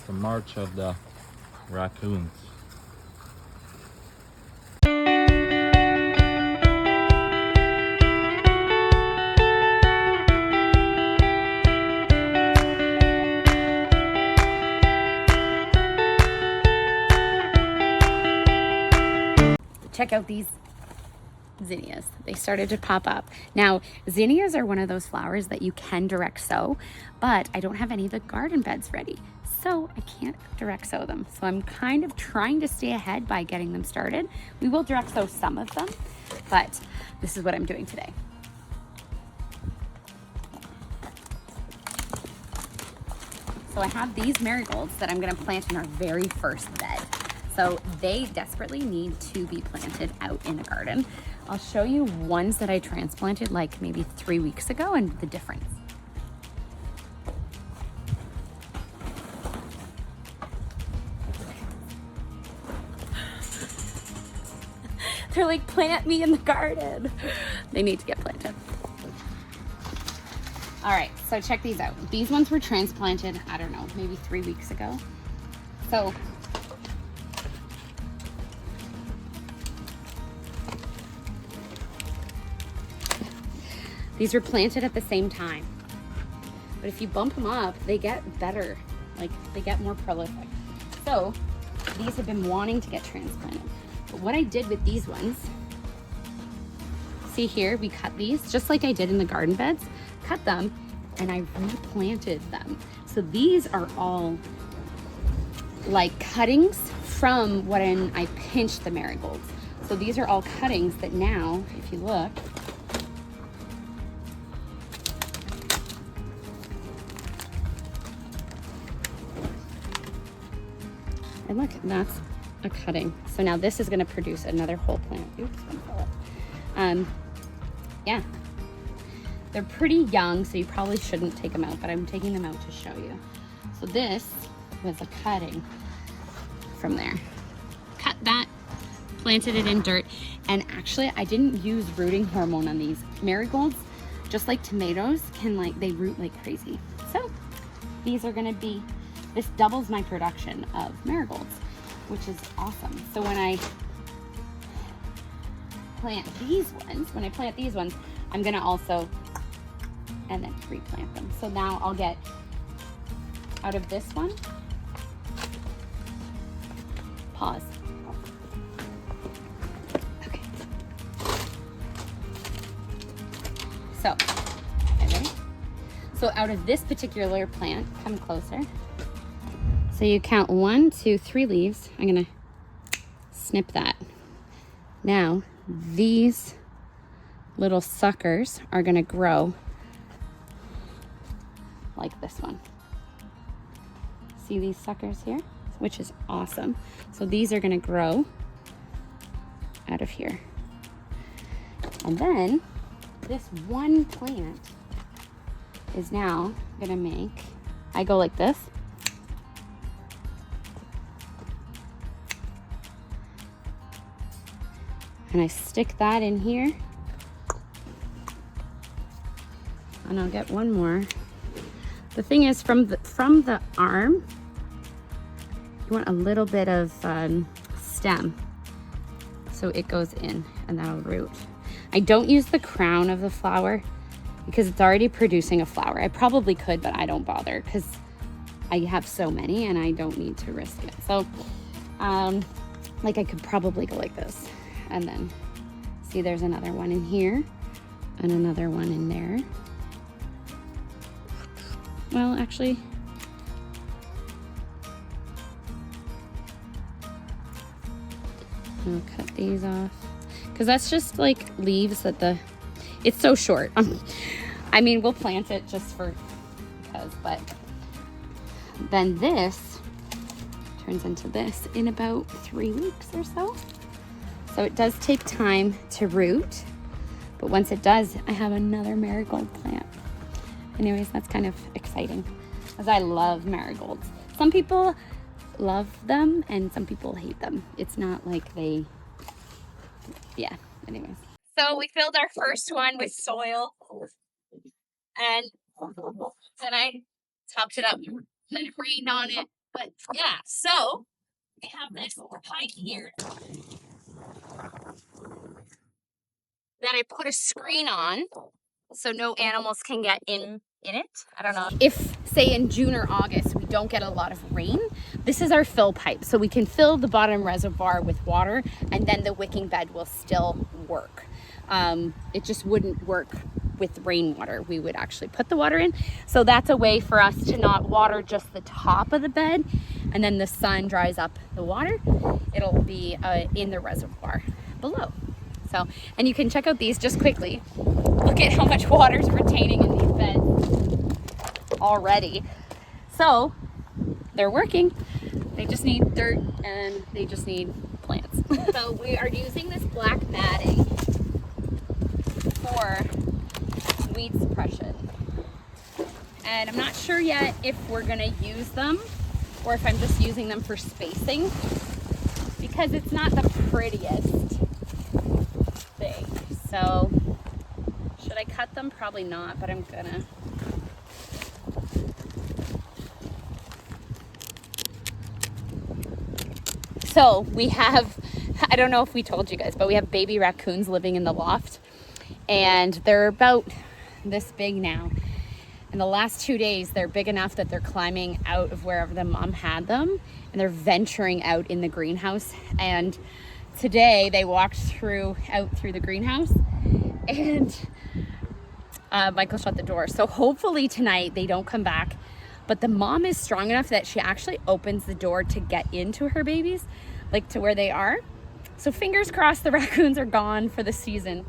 the march of the raccoons. Check out these zinnias. They started to pop up. Now, zinnias are one of those flowers that you can direct sow, but I don't have any of the garden beds ready, so I can't direct sow them. So I'm kind of trying to stay ahead by getting them started. We will direct sow some of them, but this is what I'm doing today. So I have these marigolds that I'm going to plant in our very first bed. So they desperately need to be planted out in the garden. I'll show you ones that I transplanted like maybe 3 weeks ago and the difference. They're like, plant me in the garden. They need to get planted. All right, so check these out. These ones were transplanted, I don't know, maybe 3 weeks ago. So these were planted at the same time. But if you bump them up, they get better. Like, they get more prolific. So these have been wanting to get transplanted. But what I did with these ones, see here, we cut these just like I did in the garden beds, cut them, and I replanted them. So these are all like cuttings from when I pinched the marigolds. So these are all cuttings that now, if you look, and look, that's a cutting. So now this is gonna produce another whole plant. Oops, one fell up. Yeah, they're pretty young, so you probably shouldn't take them out, but I'm taking them out to show you. So this was a cutting from there. Cut that, planted it in dirt, and actually I didn't use rooting hormone on these. Marigolds, just like tomatoes, they root like crazy. So these are gonna be, this doubles my production of marigolds, which is awesome. So when I plant these ones, I'm gonna also, and then replant them. So now I'll get out of this one, pause. Okay. So, okay, ready? So out of this particular plant, come closer. So you count 1, 2, 3 leaves. I'm gonna snip that. Now, these little suckers are gonna grow like this one. See these suckers here? Which is awesome. So these are gonna grow out of here. And then this one plant is now gonna make, I go like this. And I stick that in here. And I'll get one more. The thing is, from the arm, you want a little bit of stem. So it goes in and that'll root. I don't use the crown of the flower because it's already producing a flower. I probably could, but I don't bother because I have so many and I don't need to risk it. So, like I could probably go like this. And then see there's another one in here and another one in there. Well, actually, I'll cut these off because that's just like leaves that it's so short. I mean, we'll plant it just because, but then this turns into this in about 3 weeks or so. So it does take time to root, but once it does, I have another marigold plant. Anyways, that's kind of exciting because I love marigolds. Some people love them and some people hate them. It's not like yeah, anyways. So we filled our first one with soil and then I topped it up and rained on it But yeah, so we have this pipe here that I put a screen on so no animals can get in it. I don't know. If, say, in June or August, we don't get a lot of rain, this is our fill pipe. So we can fill the bottom reservoir with water, and then the wicking bed will still work. It just wouldn't work with rainwater. We would actually put the water in. So that's a way for us to not water just the top of the bed, and then the sun dries up the water. It'll be in the reservoir below. So, and you can check out these just quickly. Look at how much water is retaining in these beds already. So they're working. They just need dirt and they just need plants. So we are using this black matting for weed suppression. And I'm not sure yet if we're gonna use them or if I'm just using them for spacing, because it's not the prettiest thing. So should I cut them? Probably not, but I'm gonna. So we have, I don't know if we told you guys, but we have baby raccoons living in the loft, and they're about this big now. In the last 2 days, they're big enough that they're climbing out of wherever the mom had them, and they're venturing out in the greenhouse. And today they walked out through the greenhouse, and Michael shut the door. So hopefully tonight they don't come back, but the mom is strong enough that she actually opens the door to get into her babies, like to where they are. So fingers crossed the raccoons are gone for the season,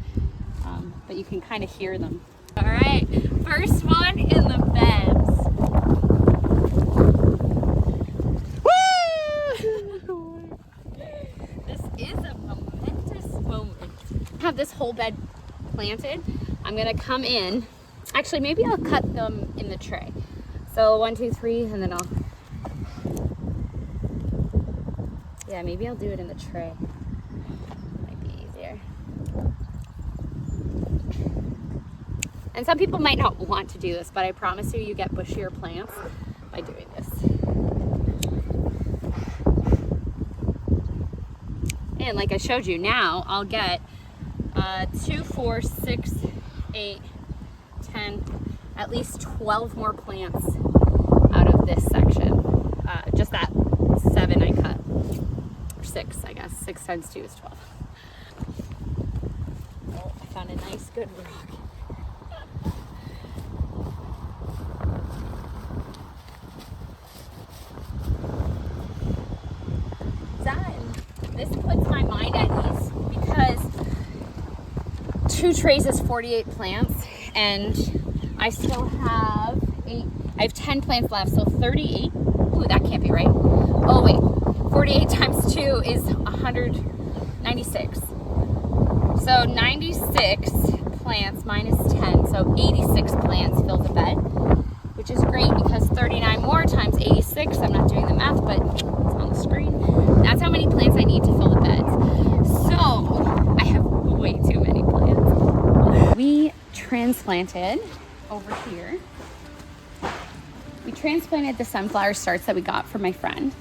but you can kind of hear them. All right, first one in the beds. Woo! This is a momentous moment. I have this whole bed planted. I'm gonna come in. Actually, maybe I'll cut them in the tray. So 1, 2, 3, and then yeah, maybe I'll do it in the tray. Might be easier. And some people might not want to do this, but I promise you get bushier plants by doing this. And like I showed you, now I'll get 2, 4, 6, 8, 10, at least 12 more plants out of this section. Just that 7 I cut, or 6, I guess. 6 times 2 is 12. Oh, I found a nice good rock. Done. This puts my mind at ease because 2 trays is 48 plants, and I still have 8. I have 10 plants left, so 38. Ooh, that can't be right. Oh wait, 48 times 2 is 196. So 96 plants minus 10, so 86 plants fill the bed, which is great because 39 more times 86, I'm not doing the math, but it's on the screen. That's how many plants I need to fill the beds. So I have way too many plants. We transplanted over here. We transplanted the sunflower starts that we got from my friend,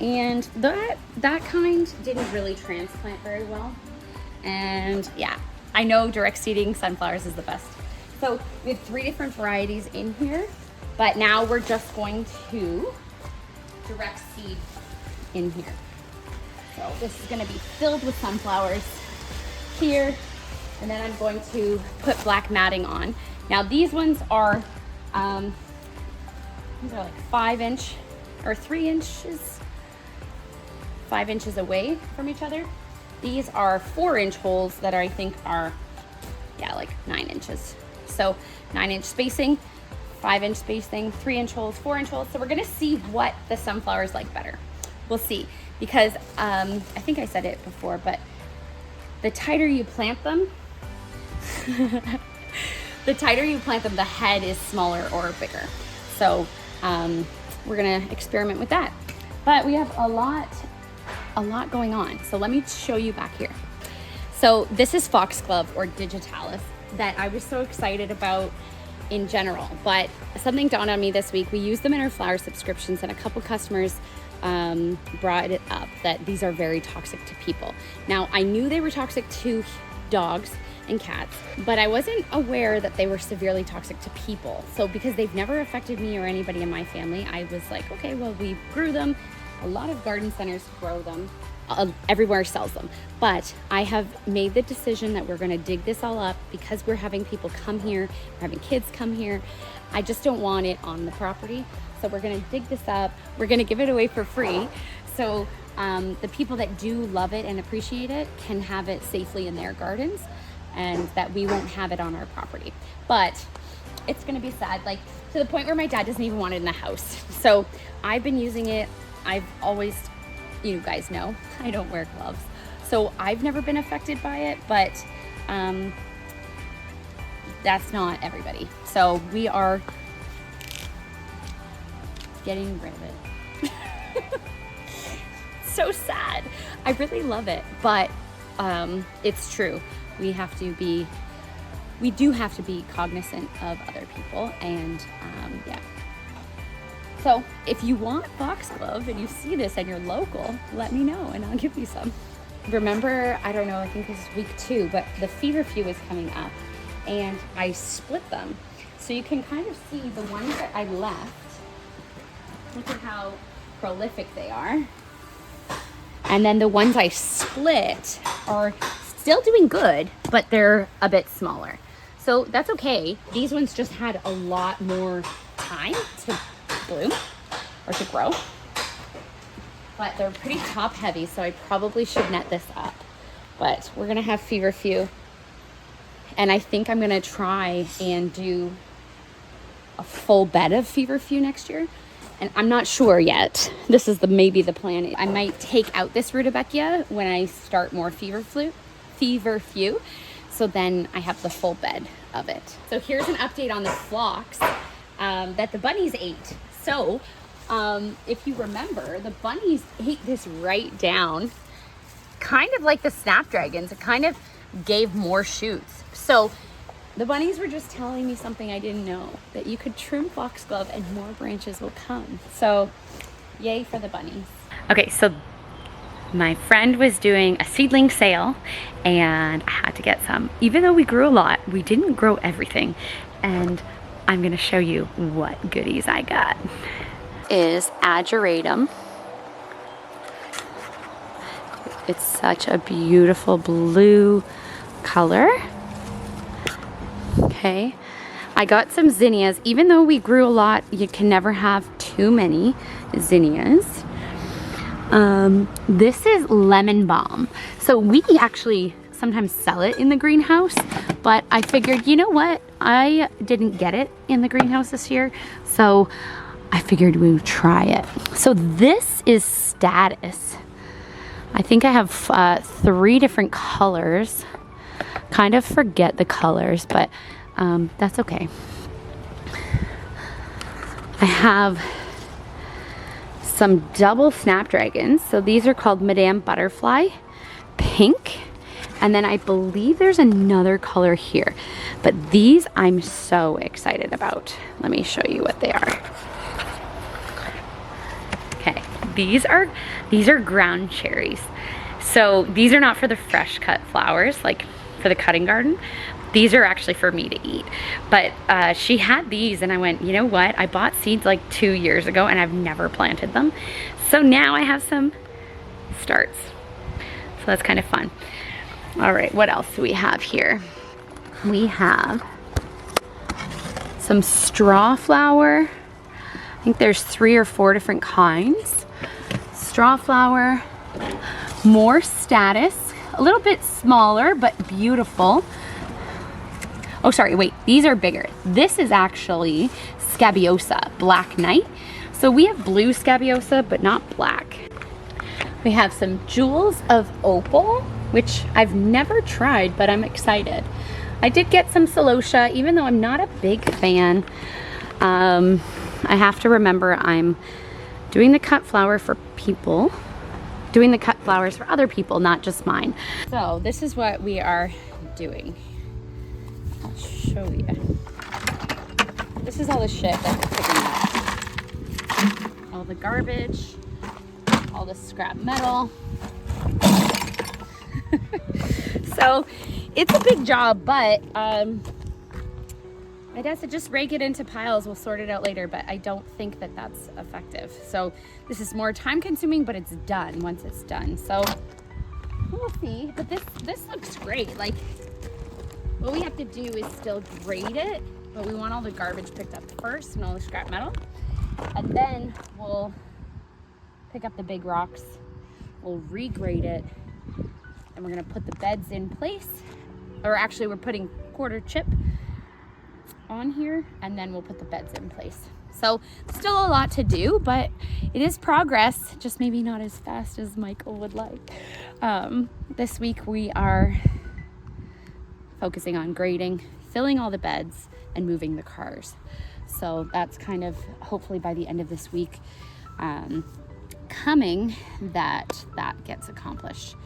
and that kind didn't really transplant very well. And yeah, I know direct seeding sunflowers is the best. So we have 3 different varieties in here, but now we're just going to direct seed in here. So this is going to be filled with sunflowers here, and then I'm going to put black matting on. Now these ones are these are like 5-inch or 3 inches, 5 inches away from each other. These are 4-inch holes that I think are, yeah, like 9 inches. So 9-inch spacing, 5-inch spacing, 3-inch holes, 4-inch holes. So we're gonna see what the sunflowers like better. We'll see, because I think I said it before, but the tighter you plant them, the head is smaller or bigger. So we're gonna experiment with that. But we have a lot going on. So let me show you back here. So this is foxglove or digitalis that I was so excited about in general, but something dawned on me this week. We use them in our flower subscriptions, and a couple customers brought it up that these are very toxic to people. Now, I knew they were toxic to dogs and cats, but I wasn't aware that they were severely toxic to people. So because they've never affected me or anybody in my family, I was like, okay, well, we grew them. A lot of garden centers grow them. Everywhere sells them. But I have made the decision that we're going to dig this all up because we're having people come here, we're having kids come here. I just don't want it on the property. So we're going to dig this up. We're going to give it away for free. So the people that do love it and appreciate it can have it safely in their gardens, and that we won't have it on our property. But it's going to be sad, like to the point where my dad doesn't even want it in the house. So I've been using it. I've always, you guys know, I don't wear gloves. So I've never been affected by it, but that's not everybody. So we are getting rid of it. So sad. I really love it, but it's true. We do have to be cognizant of other people, and yeah. So if you want foxglove and you see this and you're local, let me know and I'll give you some. Remember, I don't know, I think this is week 2, but the feverfew is coming up, and I split them. So you can kind of see the ones that I left. Look at how prolific they are. And then the ones I split are still doing good, but they're a bit smaller. So that's okay. These ones just had a lot more time to bloom or to grow, but they're pretty top heavy, so I probably should net this up. But we're gonna have feverfew, and I think I'm gonna try and do a full bed of feverfew next year, and I'm not sure yet. This is maybe the plan. I might take out this rutabaga when I start more feverfew, so then I have the full bed of it. So here's an update on the phlox that the bunnies ate. So if you remember, the bunnies ate this right down, kind of like the snapdragons. It kind of gave more shoots. So the bunnies were just telling me something I didn't know, that you could trim foxglove and more branches will come. So yay for the bunnies. Okay, so my friend was doing a seedling sale and I had to get some. Even though we grew a lot, we didn't grow everything. And I'm gonna show you what goodies I got. Is ageratum. It's such a beautiful blue color. Okay, I got some zinnias. Even though we grew a lot, you can never have too many zinnias. This is lemon balm. So we actually sometimes sell it in the greenhouse, but I figured, you know what? I didn't get it in the greenhouse this year, so I figured we would try it. So this is status. I think I have 3 different colors. Kind of forget the colors, but that's okay. I have some double snapdragons. So these are called Madame Butterfly Pink. And then I believe there's another color here. But these I'm so excited about. Let me show you what they are. Okay, these are ground cherries. So these are not for the fresh cut flowers, like for the cutting garden. These are actually for me to eat. But she had these and I went, you know what? I bought seeds like 2 years ago and I've never planted them. So now I have some starts. So that's kind of fun. All right, what else do we have here? We have some straw flower. I think there's 3 or 4 different kinds. Straw flower, more status, a little bit smaller, but beautiful. Oh, sorry, wait, these are bigger. This is actually scabiosa, black knight. So we have blue scabiosa, but not black. We have some jewels of opal, which I've never tried, but I'm excited. I did get some celosia, even though I'm not a big fan. I have to remember I'm doing the cut flower for people, doing the cut flowers for other people, not just mine. So this is what we are doing. I'll show you. this is all the shit that's picking up. All the garbage, all the scrap metal. So it's a big job, but I guess just rake it into piles. We'll sort it out later, but I don't think that that's effective. So this is more time consuming, but it's done once it's done. So we'll see, but this looks great. Like, what we have to do is still grade it, but we want all the garbage picked up first and all the scrap metal. And then we'll pick up the big rocks, we'll regrade it, and we're gonna put the beds in place. Or actually, we're putting quarter chip on here, and then we'll put the beds in place. So still a lot to do, but it is progress, just maybe not as fast as Michael would like. This week we are focusing on grading, filling all the beds, and moving the cars. So that's kind of hopefully by the end of this week coming that gets accomplished.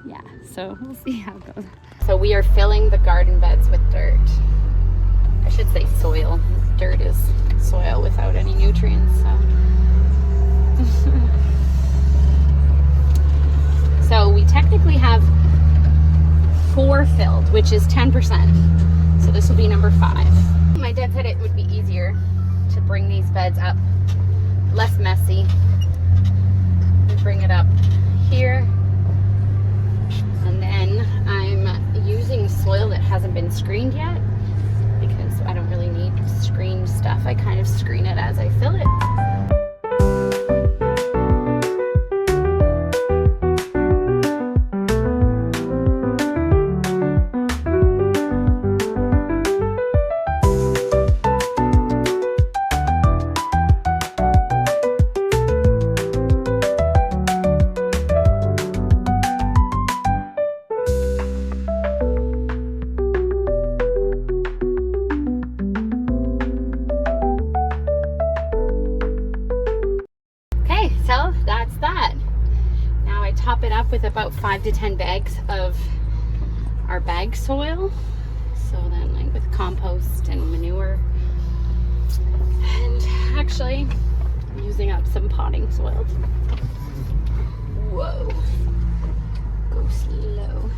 Yeah, so we'll see how it goes. So we are filling the garden beds with dirt. I should say soil. Dirt is soil without any nutrients. So we technically have 4 filled, which is 10%. So this will be number 5. My dad said it would be easier to bring these beds up, less messy. We bring it up here. And then I'm using soil that hasn't been screened yet because I don't really need screened stuff. I kind of screen it as I fill it. So that's that. Now I top it up with about 5 to 10 bags of our bag soil. So then, like, with compost and manure. And actually, I'm using up some potting soil. Whoa. Go slow.